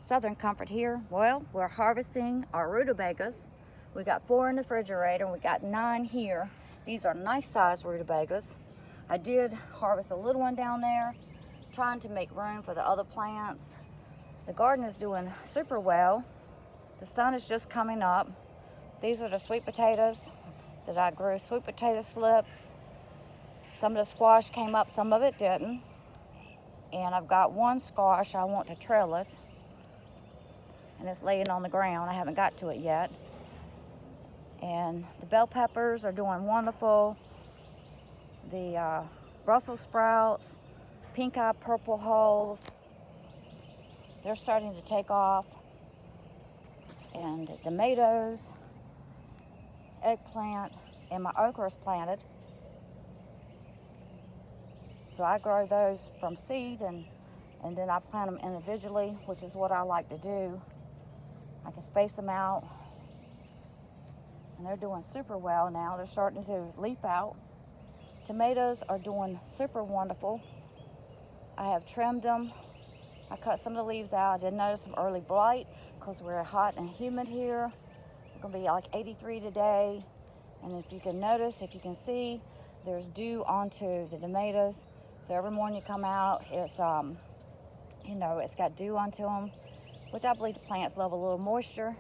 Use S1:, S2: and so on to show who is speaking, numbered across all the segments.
S1: Southern Comfort here. Well, we're harvesting our rutabagas. We got 4 in the refrigerator and we got 9 here. These are nice sized rutabagas. I did harvest a little one down there, trying to make room for the other plants. The garden is doing super well. The sun is just coming up. These are the sweet potatoes that I grew, sweet potato slips. Some of the squash came up, some of it didn't. And I've got one squash I want to trellis, and it's laying on the ground. I haven't got to it yet. And the bell peppers are doing wonderful. The Brussels sprouts, pink eye purple hulls, they're starting to take off. And the tomatoes, eggplant, and my okra is planted. So I grow those from seed and then I plant them individually, which is what I like to do. I can space them out. And they're doing super well now. They're starting to leaf out. Tomatoes are doing super wonderful. I have trimmed them. I cut some of the leaves out. I did notice some early blight because we're hot and humid here. It's going to be like 83 today. And if you can notice, if you can see, there's dew onto the tomatoes. So every morning you come out, it's it's got dew onto them, which I believe the plants love a little moisture.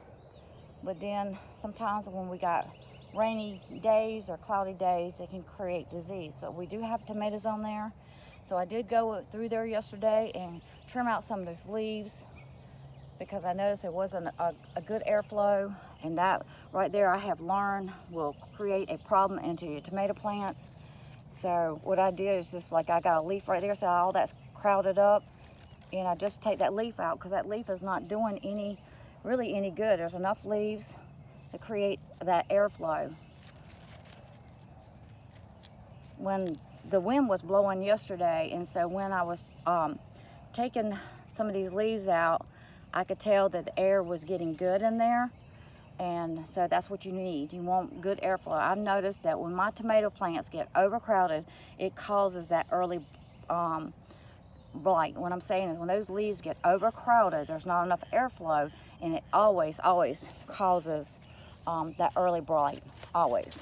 S1: But then sometimes when we got rainy days or cloudy days, it can create disease. But we do have tomatoes on there. So I did go through there yesterday and trim out some of those leaves because I noticed there wasn't a good airflow. And that right there, I have learned, will create a problem into your tomato plants. So what I did is just like I got a leaf right there, so all that's crowded up, and I just take that leaf out because that leaf is not doing really any good. There's enough leaves to create that airflow. When the wind was blowing yesterday, and so when I was taking some of these leaves out, I could tell that the air was getting good in there. And so that's what you need. You want good airflow. I've noticed that when my tomato plants get overcrowded, it causes that early blight. What I'm saying is when those leaves get overcrowded, there's not enough airflow, and it always causes that early blight, always.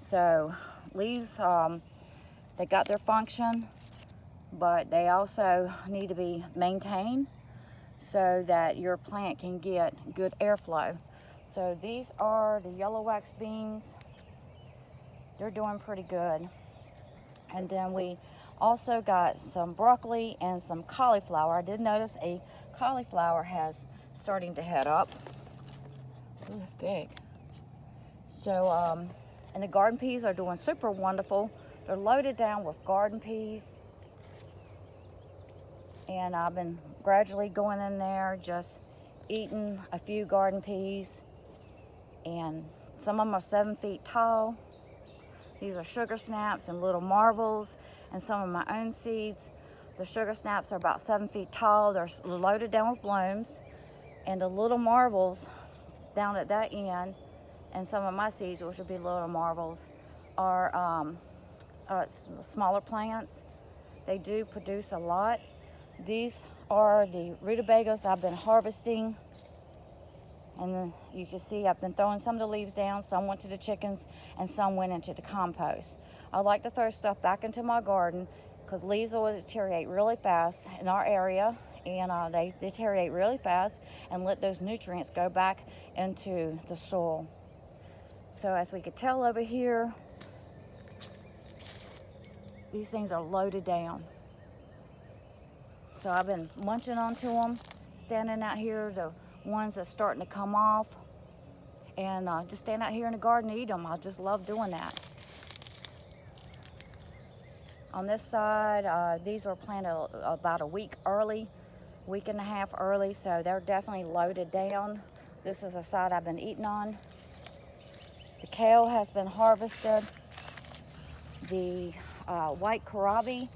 S1: So leaves, they got their function, but they also need to be maintained so that your plant can get good airflow. So these are the yellow wax beans. They're doing pretty good. And then we also got some broccoli and some cauliflower. I did notice a cauliflower has starting to head up. Ooh, it's big. So, and the garden peas are doing super wonderful. They're loaded down with garden peas. And I've been gradually going in there, just eating a few garden peas. And some of them are 7 feet tall. These are sugar snaps and little marbles, and some of my own seeds. The sugar snaps are about 7 feet tall. They're loaded down with blooms. And the little marbles down at that end, and some of my seeds, which will be little marbles, are smaller plants. They do produce a lot. These are the rutabagas I've been harvesting. And then you can see I've been throwing some of the leaves down. Some went to the chickens and some went into the compost. I like to throw stuff back into my garden because leaves will deteriorate really fast in our area, and they deteriorate really fast and let those nutrients go back into the soil. So as we could tell over here, these things are loaded down. So I've been munching onto them, standing out here, the ones that's starting to come off, and just stand out here in the garden and eat them. I just love doing that. On this side, these were planted about a week and a half early, so they're definitely loaded down. This is a side I've been eating on. The kale has been harvested. The white kohlrabi,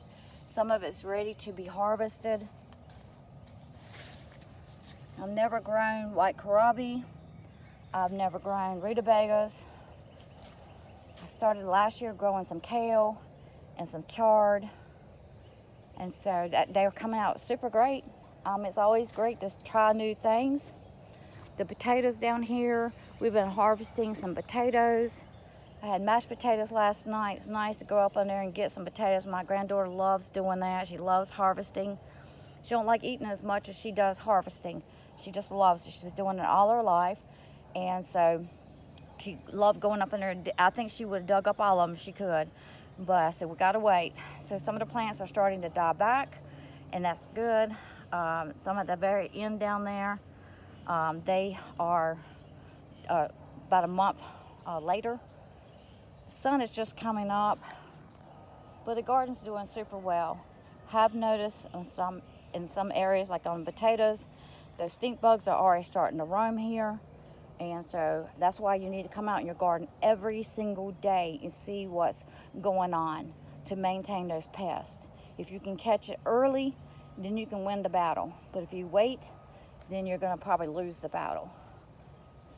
S1: some of it's ready to be harvested. I've never grown white kohlrabi. I've never grown rutabagas. I started last year growing some kale and some chard. And so they're coming out super great. It's always great to try new things. The potatoes down here, we've been harvesting some potatoes. I had mashed potatoes last night. It's nice to go up on there and get some potatoes. My granddaughter loves doing that. She loves harvesting. She don't like eating as much as she does harvesting. She just loves it. She's been doing it all her life. And so she loved going up in there. I think she would have dug up all of them if she could. But I said, we got to wait. So some of the plants are starting to die back, and that's good. Some at the very end down there, they are about a month later. The sun is just coming up, but the garden's doing super well. Have noticed in some areas, like on potatoes, those stink bugs are already starting to roam here. And so that's why you need to come out in your garden every single day and see what's going on to maintain those pests. If you can catch it early, then you can win the battle. But if you wait, then you're going to probably lose the battle.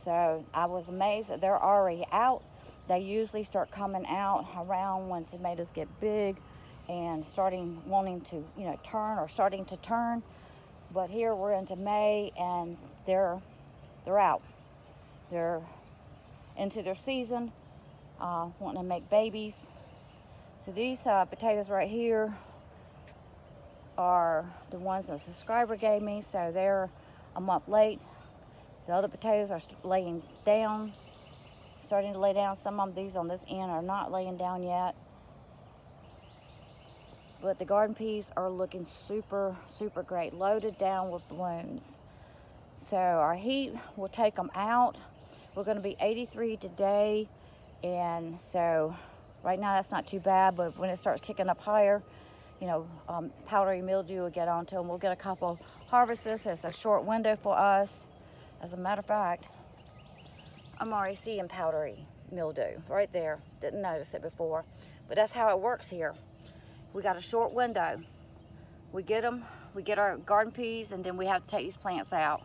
S1: So I was amazed that they're already out. They usually start coming out around when tomatoes get big and wanting to, turn or starting to turn. But here we're into May and they're out. They're into their season, wanting to make babies. So these potatoes right here are the ones that a subscriber gave me, so they're a month late. The other potatoes are starting to lay down. Some of these on this end are not laying down yet. But the garden peas are looking super, super great, loaded down with blooms. So our heat will take them out. We're going to be 83 today, and so right now that's not too bad, but when it starts kicking up higher, powdery mildew will get onto them. We'll get a couple harvests. It's a short window for us. As a matter of fact, I'm already seeing powdery mildew right there. Didn't notice it before, but that's how it works here. We got a short window. We get our garden peas, and then we have to take these plants out.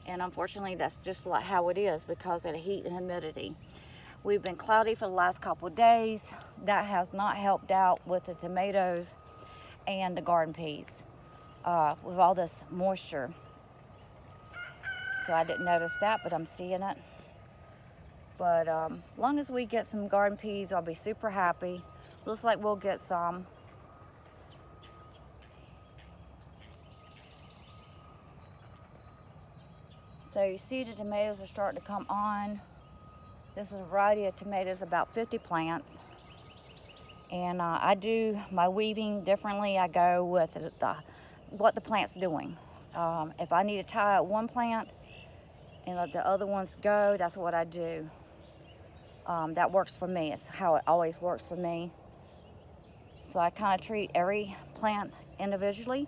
S1: And unfortunately, that's just like how it is because of the heat and humidity. We've been cloudy for the last couple of days. That has not helped out with the tomatoes and the garden peas with all this moisture. So I didn't notice that, but I'm seeing it. But as long as we get some garden peas, I'll be super happy. Looks like we'll get some. So you see the tomatoes are starting to come on. This is a variety of tomatoes, about 50 plants. And I do my weaving differently. I go with what the plant's doing. If I need to tie up one plant and let the other ones go, that's what I do. That works for me. It's how it always works for me. So I kind of treat every plant individually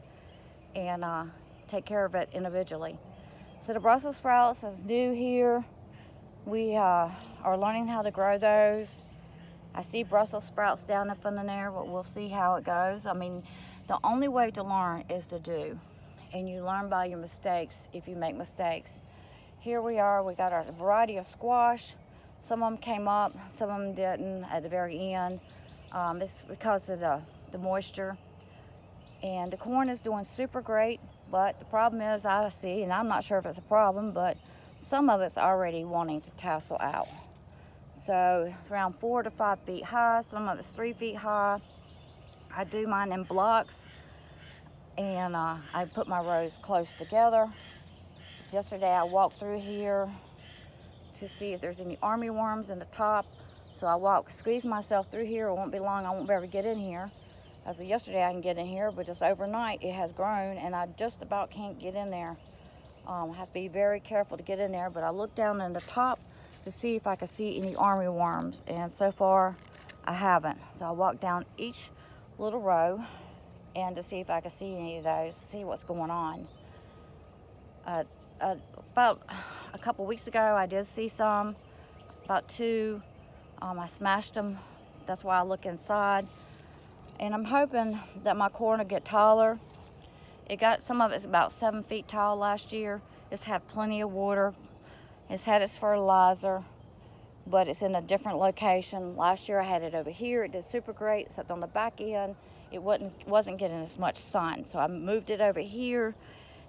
S1: and take care of it individually. So the Brussels sprouts is new here. We are learning how to grow those. I see Brussels sprouts down up in there, but we'll see how it goes. I mean, the only way to learn is to do. And you learn by your mistakes if you make mistakes. Here we are, we got our variety of squash. Some of them came up, some of them didn't at the very end. It's because of the moisture. And the corn is doing super great, but the problem is I see, and I'm not sure if it's a problem, but some of it's already wanting to tassel out. So around 4 to 5 feet high, some of it's 3 feet high. I do mine in blocks, and I put my rows close together. Yesterday I walked through here to see if there's any armyworms in the top. So I squeeze myself through here. It won't be long, I won't be able to get in here. As of yesterday I can get in here, but just overnight it has grown and I just about can't get in there. I have to be very careful to get in there, but I looked down in the top to see if I could see any armyworms, and so far I haven't. So I walked down each little row and to see if I could see any of those, see what's going on. About a couple weeks ago I did see some, about 2. I smashed them. That's why I look inside. And I'm hoping that my corn will get taller. Some of it's about 7 feet tall last year. It's had plenty of water. It's had its fertilizer, but it's in a different location. Last year I had it over here. It did super great, except on the back end, it wasn't getting as much sun. So I moved it over here.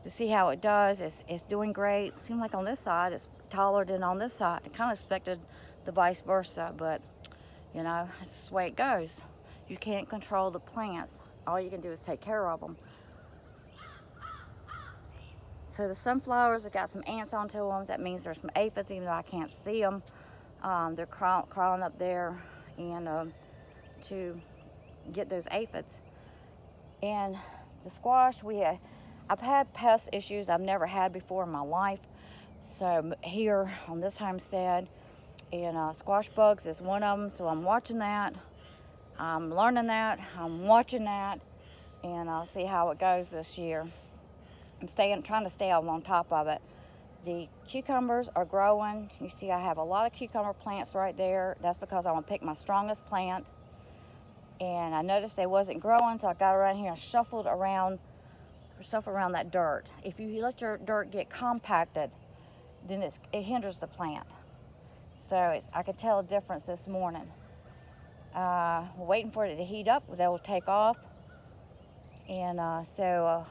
S1: to see how it does. It's doing great. Seems like on this side it's taller than on this side. I kind of expected the vice versa, but you know, it's just the way it goes. You can't control the plants. All you can do is take care of them. So the sunflowers have got some ants onto them. That means there's some aphids, even though I can't see them. They're crawling up there and to get those aphids. And the squash, I've had pest issues I've never had before in my life. So here on this homestead, and squash bugs is one of them. So I'm watching that. I'm learning that. I'm watching that, and I'll see how it goes this year. I'm trying to stay on top of it. The cucumbers are growing. You see I have a lot of cucumber plants right there. That's because I want to pick my strongest plant. And I noticed they wasn't growing, so I got around here and shuffled around that dirt. If you let your dirt get compacted, then it hinders the plant. So I could tell a difference this morning. We're waiting for it to heat up. They will take off. And so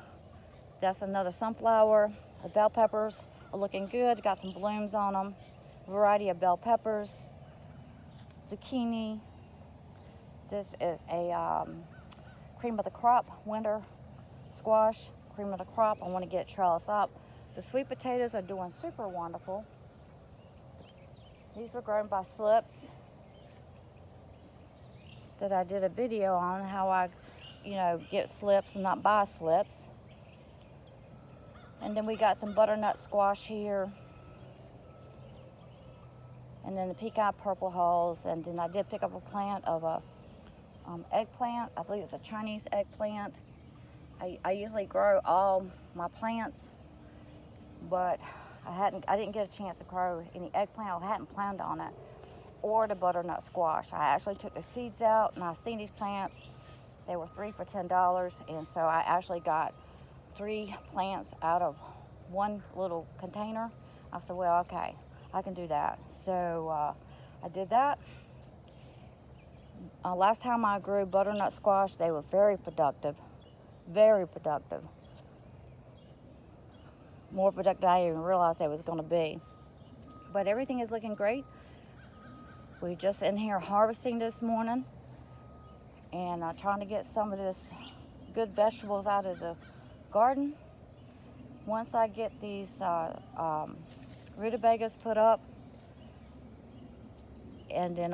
S1: that's another sunflower. The bell peppers are looking good. Got some blooms on them. Variety of bell peppers. Zucchini. This is a cream of the crop winter squash. Cream of the crop. I want to get trellis up. The sweet potatoes are doing super wonderful. These were grown by slips that I did a video on, how I, get slips and not buy slips. And then we got some butternut squash here. And then the pink-eye purple hulls. And then I did pick up a plant of a eggplant. I believe it's a Chinese eggplant. I usually grow all my plants, but I didn't get a chance to grow any eggplant. I hadn't planned on it, or the butternut squash. I actually took the seeds out, and I seen these plants. They were 3 for $10, and so I actually got 3 plants out of one little container. I said, well, okay, I can do that. So I did that. Last time I grew butternut squash, they were very productive. Very productive. More productive than I even realized they was going to be. But everything is looking great. We're just in here harvesting this morning and trying to get some of this good vegetables out of the garden. Once I get these rutabagas put up, and then